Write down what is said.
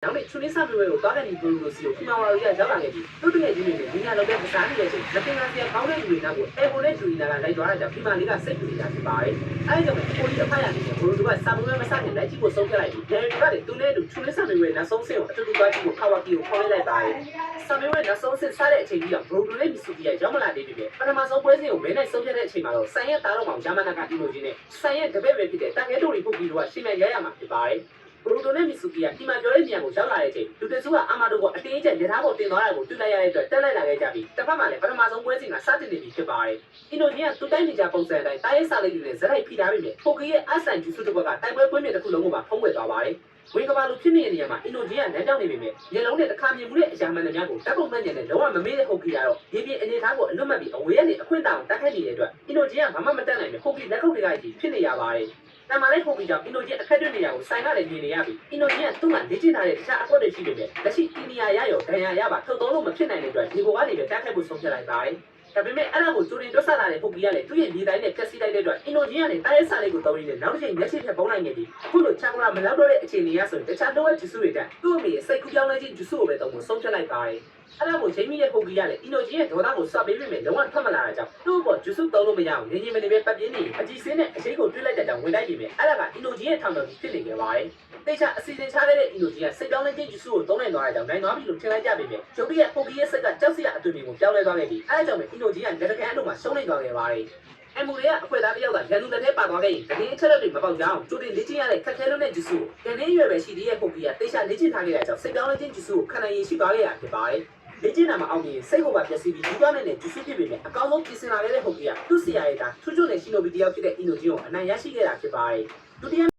နောက်နေ့ချွန်းလေးစာမျိုးကိုသွားတဲ့ဒီဘလူးလိုစီကိုခီမာဝါရီကရောက်လာခဲ့ပြီးသူ့တငယ်ချင်းတွေနဲ့ညီညာလောက်တဲ့ကစားနေတဲ့ချိန်လက်တင်ကစီကောင်းတဲ့လူတွေနောက်ကိုအေဘိုနဲ့ဂျူရီနာကလိုက်သွားတာကြောင့်ခီမာလေးကစိတ်ပူနေတာဖြစ်ပါတယ်။အဲဒီကြောင့်ကိုကြီးအဖက်ရနေတယ်ဘလူးကစာမျိုးမစတင်လက်ကြီးကိုဆုံးဖြတ်လိုက်ပြီးဒယ်ရီကလည်းသူနဲ့တူချွန်းလေးစာမျိုးရဲ့နောက်ဆုံးဆင့်ကိုအတူတူသွားကြည့်ဖို့ခါဝါကီကိုခေါ်လိုက်ပါတယ်။စာမျိုးရဲ့နောက်ဆုံးဆင့်စားတဲ့အချိန်ကြီးကဘလူးနဲ့မီဆူကီရဲ့ရောက်မလာသေးပြီပဲပထမဆုံးပွဲစဉ်ကိုမင်းနဲ့ဆုံးဖြတ်တဲ့အချိန်မှာတော့ဆန်ရဲ့တားတော့မှယာမနာကအီလိုဂျီနဲ့ဆန်ရဲ့တပည့်ပဲဖြစ်တဲ့တာကဲတိုရီပုတ်ပြီးတော့ရှင်းမဲ့ရရမှာဖြစ်ပါတယ်။ဘရူတိုနဲ့မီဆူကီကဒီမှာပြောတဲ့နေရာကိုရောက်လာတဲ့အချိန်လူတစုကအာမာဒိုကိုအတင်းအကျပ်ရထားပေါ်တင်သွားတာကိုတွေ့လိုက်ရတဲ့အတွက်တက်လိုက်လာခဲ့ကြပြီးတစ်ဖက်မှာလည်းပထမဆုံးပွဲစဉ်ကစတင်နေပြီဖြစ်ပါတယ်။အင်ဒိုနီးယားသူတိုင်းနေကြပုံစံအတိုင်းတာရဲစာလေးတွေနဲ့ဇက်လိုက်ဖိထားပြီးမြဲပိုကီရဲ့အဆန်ဂျူစုတစ်ဘက်ကတိုက်ပွဲပွဲမြင့်တစ်ခုလုံးကိုပါဖုံးကွယ်သွားပါတယ်။ဝင်းကဘာလူဖြစ်နေတဲ့နေရာမှာအင်ဒိုနီးယားလမ်းကြောင်းနေပြီမြဲမျက်လုံးနဲ့တစ်ခါမြင်မှုတဲ့အရာမှန်တဲ့များကိုဓာတ်ပုံမှန်ကျင်နဲ့လုံးဝမမေ့တဲ့ဟုတ်ကီကတော့ဒီပြင်းအနေထားကိုအလွတ်မှတ်ပြီးအဝေးကနေအခွင့်တောင်တက်ခိုက်နေတဲ့အတွက်အင်ဒိုနီးယားဘာမှမတက်နိုင်ပဲဟုတ်ကီလက်ခုပ်တွေကကြီးဖြစ်နေရပါတယ်။တမန်လေးဟုတ်ပြီးကြောင့်အင်ဒိုနီးယားအခက်တွေ့နေရကိုဆိုင်ကလည်းမြင်နေရပြီးအင်ဒိုနီးယားသူ့မှာလေ့ကျင့်ထားတဲ့တခြားအကွက်တွေရှိနေတယ်လက်ရှိကီနီယာရရောဒဏ်ရာရပါထုတ်သုံးလို့မဖြစ်နိုင်တဲ့အတွက်ဒီဘောကနေပဲတက်ခိုက်ဖို့ဆုံးဖြတ်လိုက်ပါတယ်။ဒါပေမဲ့အဲ့ဒါကိုကျိုးတင်တွက်ဆလာတဲ့ဟုတ်ကီကလည်းသူ့ရဲ့မြေတိုင်းနဲ့ဖြတ်စီးလိုက်တဲ့အတွက်အင်ဒိုနီးယားနဲ့တာရဲစာလေးကိုတောင်းရင်းနဲ့နောက်တစ်ချိန်မျက်စိဖြတ်ပုံးနိုင်နေပြီးအခုလိုချာကလာမလောက်တော့တဲ့အခြေအနေရဆိုရင်တခြားတော့ဂျူဆူတွေတက်သူ့အမေစိတ်ကူးပြောင်းလဲခြင်းဂျူဆူကိုပဲတုံးဖို့ဆုံးဖြတ်လိုက်ပါတယ်။အဲ့ဒါကိုချိန်မိတဲ့ဟုတ်ကီကလည်းအင်ဒိုနီးယားဒေါသကိုစပေးပြီးမြဲလုံးဝထွက်မလာတာကြောင့်သူ့ဘောဂျူဆူတုံးလို့မရအောင်ငြင်းငြင်းမနေပဲပတ်ပြင်းနေအကြီးစင်းနဲ့အရှိကိုတွေးလိုက်တဲ့ကြောင့်ဝင်လိုက်ပြီးမြဲအဲ့ဒါကအင်ဒိုနီးယားထောင်တော်ကြီးဖြစ်နေခဲ့ပါတယ်။တေချာအစီအစဉ်ချခဲ့တဲ့အင်ဒိုနီးယားစိတ်ပြောင်းလဲခြင်းဂျူဆူကိုတုံးနိုင်သွားတဲ့ကြောင့်နိုင်သွားပြီလို့ထင်လိုက်ကြပြီမြဲကျုပ်ရဲ့ဟုတ်ကီရဲ့စိတ်ကကြောက်စရာအသွင်တွေကိုပြောင်းလဲသွားခဲ့ပြီးအဲ့ဒါကြောင့်ပဲအင်ဒိုနီးယားလက်တကန်အလို့မှရှုံးနေသွားခဲ့ပါတယ်။အမူတွေကအခွင့်အရေးတယောက်ကရန်သူလက်ထဲပါသွားခဲ့ရင်တကယ်အချက်လက်တွေမပေါက်ကြအောင်ကျိုးတင်လေ့ကျင့်ရတဲ့ခက်ခဲလုံးတဲ့ဂျူဆူကိုတကယ်ရွယ်ပဲရှိသေးတဲ့ဟုတ်ကီကတေချာလေ့ကျင့်ထားခဲ့တဲ့ကြောင့်စိတ်ပြောင်းလဲခြင်းဂျူဆူကိုခံနိုင်ရည်ရှိသွားခဲ့ရဖြစ်ပါတယ်။လေ့ကျင့်တာမအောင်မြင်စိတ်ကိုပါပျက်စီးပြီးဒီပြောင်းနေတဲ့ဂျူဆူဖြစ်ပေမဲ့အကောင်းဆုံးပြင်ဆင်လာခဲ့တဲ့ဟုတ်ကီကသူ့ဆရာရဲ့တာထူးချွန်တဲ့ရှိနိုဘီတယောက်ဖြစ်တဲ့အင်ဒိုဂျီကိုအနိုင်ရရှိခဲ့တာဖြစ်ပါတယ်။ဒုတိယ